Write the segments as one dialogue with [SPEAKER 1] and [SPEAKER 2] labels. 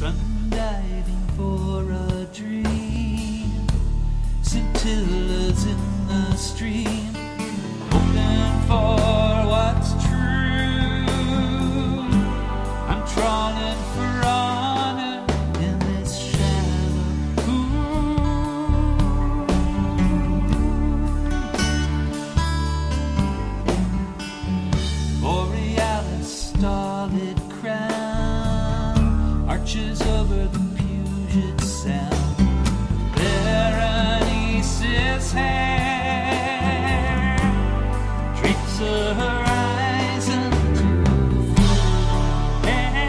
[SPEAKER 1] sun diving for a dream, scintillas in the stream, hoping for what's true. I'm trawling for honor in this shallow pool. Borealis starlit crown arches over the Puget Sound. Berenice's hair drapes the horizon to full air.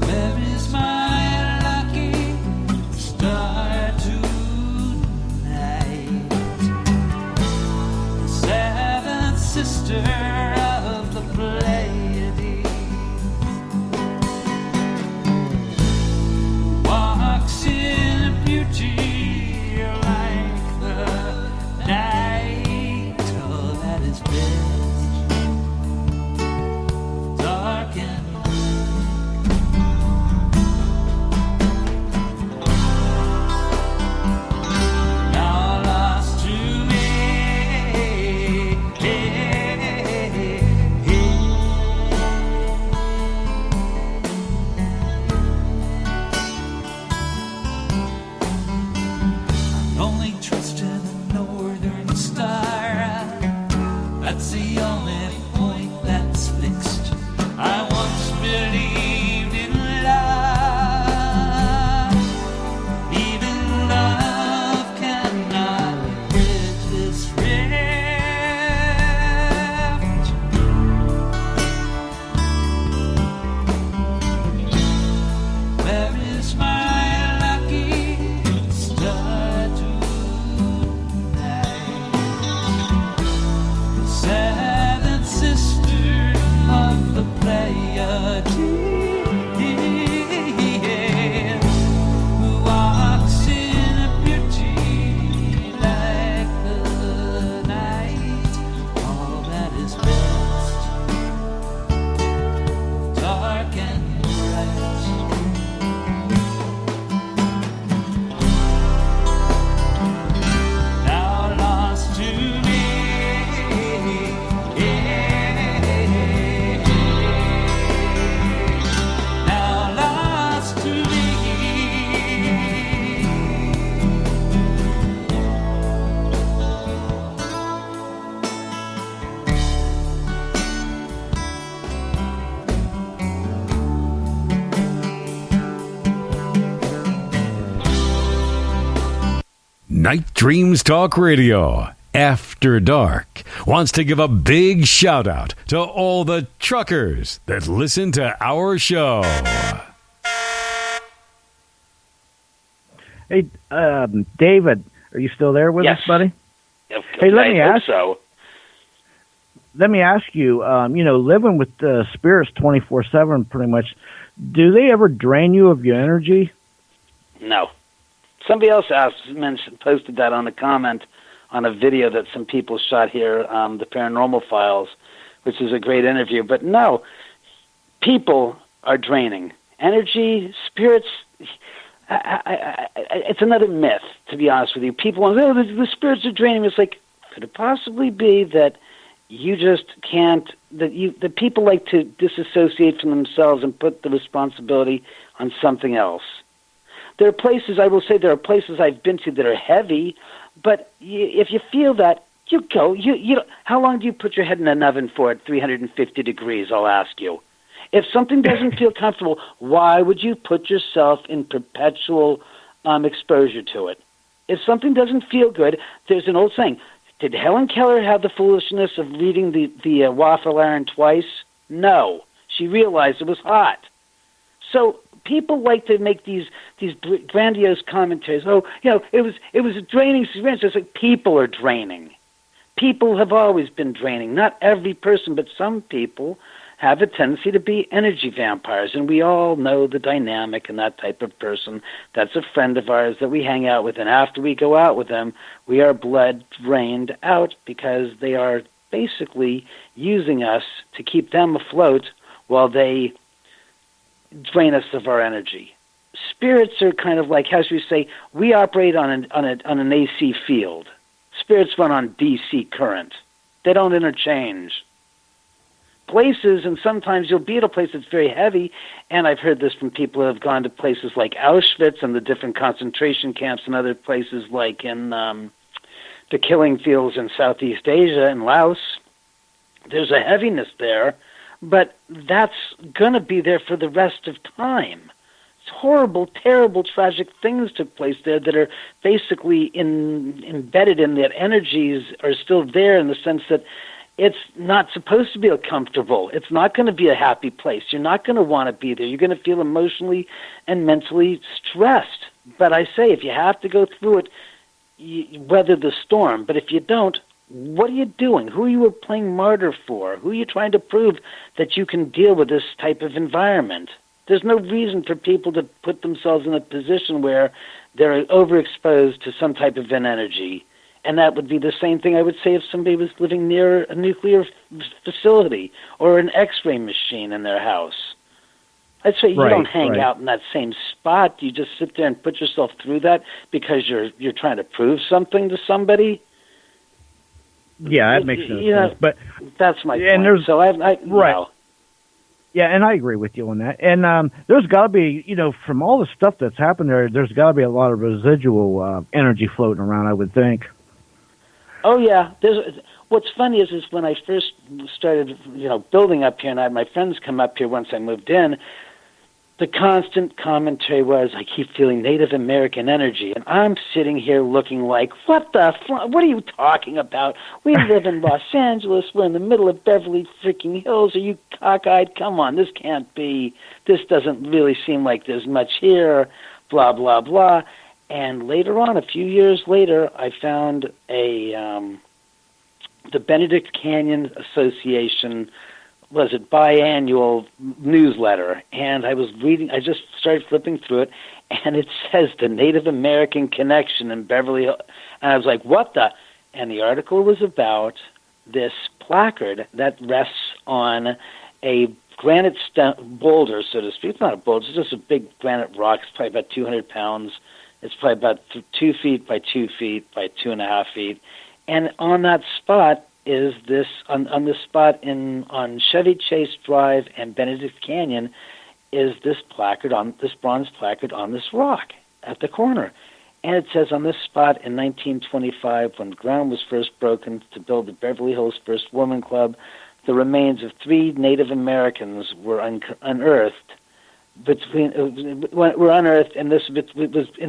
[SPEAKER 1] Where is my lucky star tonight? The seventh sister of the Pleiades walks in beauty like the night. Oh, that is best, dark and now lost to me. Only trust in the northern star. That's the only point that's fixed. I once believed in love. Even love cannot bridge this rift. Where is my lucky star tonight? The seventh sister of the Pleiades, who walks in a beauty like the night. All that is best, dark and bright. Now lost to me. Now lost to me.
[SPEAKER 2] Night Dreams Talk Radio, After Dark, wants to give a big shout out to all the truckers that listen to our show.
[SPEAKER 3] Hey, David, are you still there with
[SPEAKER 4] Yes.
[SPEAKER 3] us, buddy?
[SPEAKER 4] Hey,
[SPEAKER 3] let me ask-
[SPEAKER 4] So.
[SPEAKER 3] Let me ask you, living with spirits 24/7 pretty much, do they ever drain you of your energy?
[SPEAKER 4] No. Somebody else posted that on a comment on a video that some people shot here, the Paranormal Files, which is a great interview. But no, people are draining. Energy, spirits, it's another myth, to be honest with you. People want, oh, the spirits are draining. It's like, could it possibly be that you just can't, that people like to disassociate from themselves and put the responsibility on something else? There are places, I will say, there are places I've been to that are heavy, but if you feel that, you go. You how long do you put your head in an oven for at 350 degrees, I'll ask you? If something doesn't feel comfortable, why would you put yourself in perpetual exposure to it? If something doesn't feel good, there's an old saying. Did Helen Keller have the foolishness of reading the waffle iron twice? No. She realized it was hot. So people like to make these grandiose commentaries. Oh, it was a draining experience. It's like people are draining. People have always been draining. Not every person, but some people have a tendency to be energy vampires, and we all know the dynamic in that type of person. That's a friend of ours that we hang out with, and after we go out with them, we are blood drained out because they are basically using us to keep them afloat while they drain us of our energy. Spirits are kind of like, how should we say, we operate on an AC field. Spirits run on DC current. They don't interchange. Places, and sometimes you'll be at a place that's very heavy, and I've heard this from people who have gone to places like Auschwitz and the different concentration camps and other places like in the killing fields in Southeast Asia and Laos. There's a heaviness there, but that's going to be there for the rest of time. It's horrible, terrible, tragic things took place there that are basically embedded in that energies are still there in the sense that it's not supposed to be comfortable. It's not going to be a happy place. You're not going to want to be there. You're going to feel emotionally and mentally stressed. But I say, if you have to go through it, you weather the storm. But if you don't, what are you doing? Who are you playing martyr for? Who are you trying to prove that you can deal with this type of environment? There's no reason for people to put themselves in a position where they're overexposed to some type of an energy. And that would be the same thing I would say if somebody was living near a nuclear facility or an X-ray machine in their house. I'd say you don't hang out in that same spot. You just sit there and put yourself through that because you're trying to prove something to somebody.
[SPEAKER 3] Yeah, that makes sense. But
[SPEAKER 4] that's my point.
[SPEAKER 3] And
[SPEAKER 4] so I
[SPEAKER 3] Yeah, and I agree with you on that. And there's got to be, from all the stuff that's happened there's got to be a lot of residual energy floating around, I would think.
[SPEAKER 4] Oh yeah, what's funny is when I first started, building up here, and I had my friends come up here once I moved in. The constant commentary was, I keep feeling Native American energy, and I'm sitting here looking like, what are you talking about? We live in Los Angeles. We're in the middle of Beverly freaking Hills. Are you cockeyed? Come on, this can't be. This doesn't really seem like there's much here. Blah blah blah. And later on, a few years later, I found the Benedict Canyon Association, biannual newsletter, and I just started flipping through it, and it says the Native American Connection in Beverly Hills, and I was like, what the? And the article was about this placard that rests on a granite boulder, so to speak. It's not a boulder, it's just a big granite rock. It's probably about 200 pounds. It's probably about 2 feet by 2 feet by 2.5 feet. And on that spot is this, on this spot on Chevy Chase Drive and Benedict Canyon, is this bronze placard on this rock at the corner. And it says, on this spot in 1925, when ground was first broken to build the Beverly Hills First Woman Club, the remains of 3 Native Americans were unearthed. And it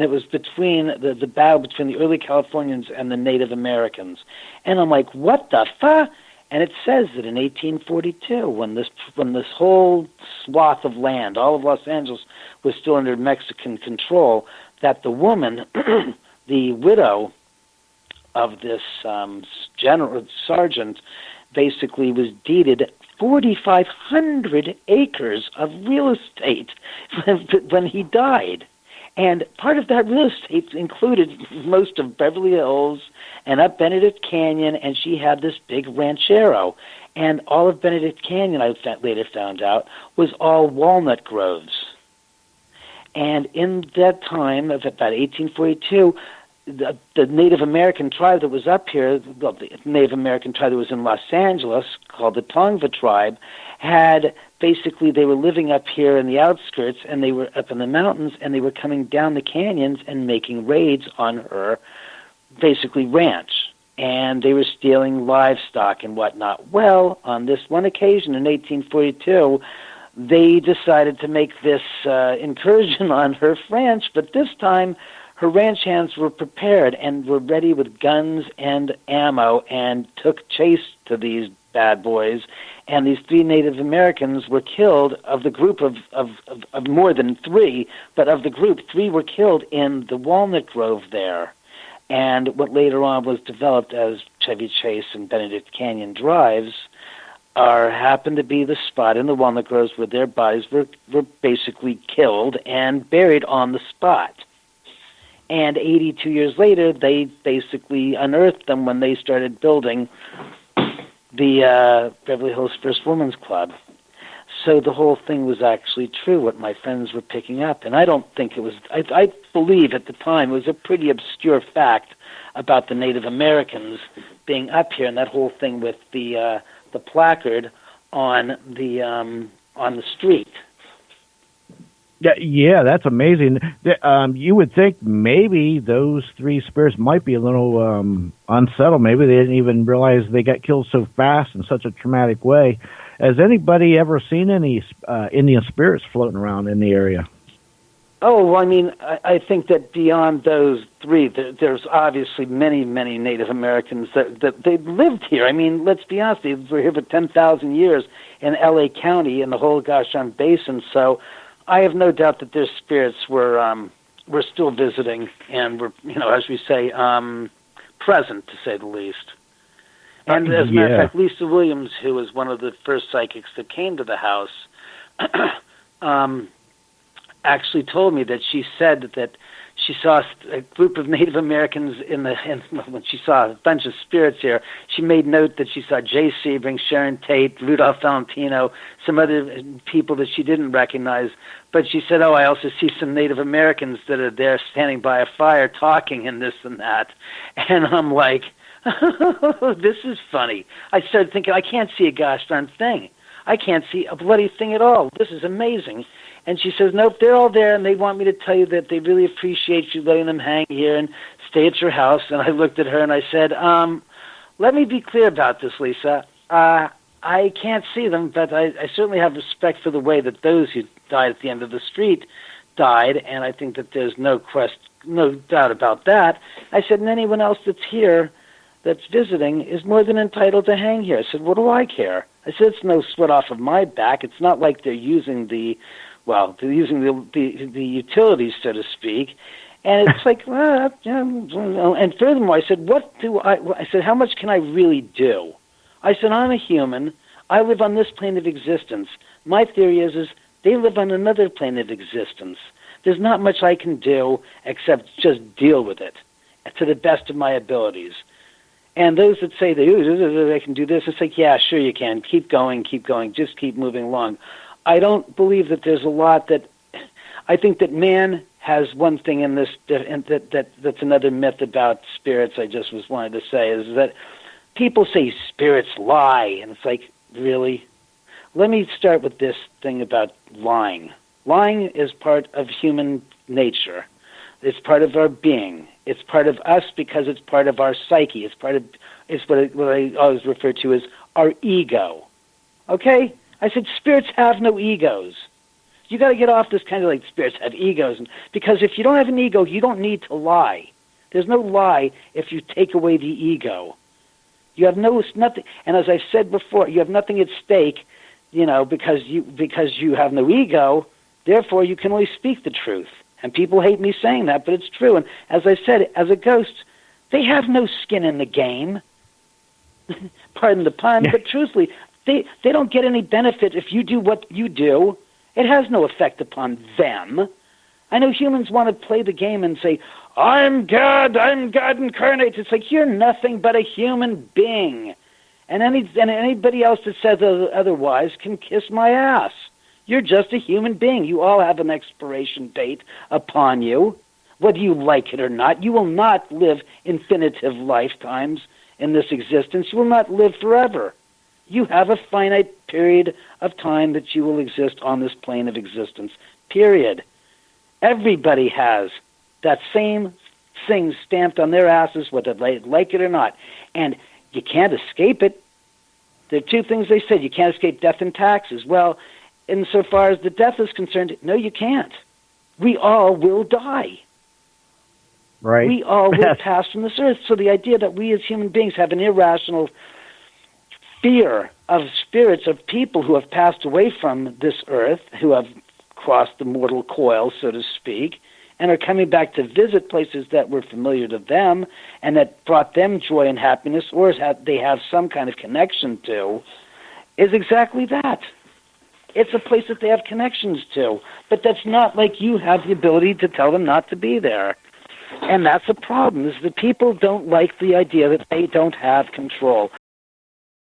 [SPEAKER 4] was between the battle between the early Californians and the Native Americans. And I'm like, what the fuck? And it says that in 1842, when this whole swath of land, all of Los Angeles, was still under Mexican control, that the woman, the widow of this general sergeant, basically was deeded 4,500 acres of real estate when he died. And part of that real estate included most of Beverly Hills and up Benedict Canyon, and she had this big ranchero. And all of Benedict Canyon, I later found out, was all walnut groves. And in that time, of about 1842, the Native American tribe that was up here, the Native American tribe that was in Los Angeles, called the Tongva tribe, they were living up here in the outskirts, and they were up in the mountains, and they were coming down the canyons and making raids on her, ranch. And they were stealing livestock and whatnot. Well, on this one occasion in 1842, they decided to make this incursion on her ranch, but this time her ranch hands were prepared and were ready with guns and ammo and took chase to these bad boys. And these 3 Native Americans were killed. Of the group of more than 3, but of the group, 3 were killed in the Walnut Grove there. And what later on was developed as Chevy Chase and Benedict Canyon drives happened to be the spot in the Walnut Groves where their bodies were basically killed and buried on the spot. And 82 years later, they basically unearthed them when they started building the Beverly Hills First Women's Club. So the whole thing was actually true, what my friends were picking up. And I don't think it was, I believe at the time it was a pretty obscure fact about the Native Americans being up here, and that whole thing with the placard on the street.
[SPEAKER 3] Yeah, that's amazing. You would think maybe those three spirits might be a little unsettled. Maybe they didn't even realize they got killed so fast in such a traumatic way. Has anybody ever seen any Indian spirits floating around in the area?
[SPEAKER 4] Oh, well, I mean, I think that beyond those three, there's obviously many, many Native Americans that they lived here. I mean, let's be honest, they were here for 10,000 years in L.A. County and the whole Gashan Basin, so I have no doubt that their spirits were still visiting and were, as we say, present, to say the least. And as a matter of fact, Lisa Williams, who was one of the first psychics that came to the house, actually told me that she said that she saw a group of Native Americans when she saw a bunch of spirits here. She made note that she saw Jay Sebring, Sharon Tate, Rudolph Valentino, some other people that she didn't recognize. But she said, I also see some Native Americans that are there standing by a fire talking and this and that. And I'm like, this is funny. I started thinking, I can't see a gosh darn thing. I can't see a bloody thing at all. This is amazing. And she says, nope, they're all there, and they want me to tell you that they really appreciate you letting them hang here and stay at your house. And I looked at her and I said, let me be clear about this, Lisa. I can't see them, but I certainly have respect for the way that those who died at the end of the street died, and I think that there's no doubt about that. I said, and anyone else that's here that's visiting is more than entitled to hang here. I said, what do I care? I said, it's no sweat off of my back. It's not like they're using the utilities, so to speak. And it's like, and furthermore, I said, I said, how much can I really do? I said, I'm a human. I live on this plane of existence. My theory is they live on another plane of existence. There's not much I can do except just deal with it to the best of my abilities. And those that say they can do this, it's like, yeah, sure you can. Keep going, just keep moving along. I don't believe that there's a lot that. I think that man has one thing in this, and that's another myth about spirits. I just wanted to say is that people say spirits lie, and it's like, really? Let me start with this thing about lying. Lying is part of human nature. It's part of our being. It's part of us because it's part of our psyche. It's what I always refer to as our ego. Okay? I said spirits have no egos. You got to get off this kind of like spirits have egos, because if you don't have an ego, you don't need to lie. There's no lie if you take away the ego. You have nothing, and as I said before, you have nothing at stake, because you have no ego. Therefore, you can only speak the truth. And people hate me saying that, but it's true. And as I said, as a ghost, they have no skin in the game. Pardon the pun, but truthfully, they don't get any benefit if you do what you do. It has no effect upon them. I know humans want to play the game and say, I'm God incarnate. It's like, you're nothing but a human being. And anybody else that says otherwise can kiss my ass. You're just a human being. You all have an expiration date upon you, whether you like it or not. You will not live infinitive lifetimes in this existence. You will not live forever. You have a finite period of time that you will exist on this plane of existence, period. Everybody has that same thing stamped on their asses, whether they like it or not. And you can't escape it. There are two things they said. You can't escape death and taxes. Well, insofar as the death is concerned, no, you can't. We all will die.
[SPEAKER 3] Right.
[SPEAKER 4] We all will pass from this earth. So the idea that we as human beings have an irrational fear of spirits of people who have passed away from this earth, who have crossed the mortal coil, so to speak, and are coming back to visit places that were familiar to them and that brought them joy and happiness, or they have some kind of connection to, is exactly that. It's a place that they have connections to, but that's not like you have the ability to tell them not to be there. And that's the problem, is that people don't like the idea that they don't have control.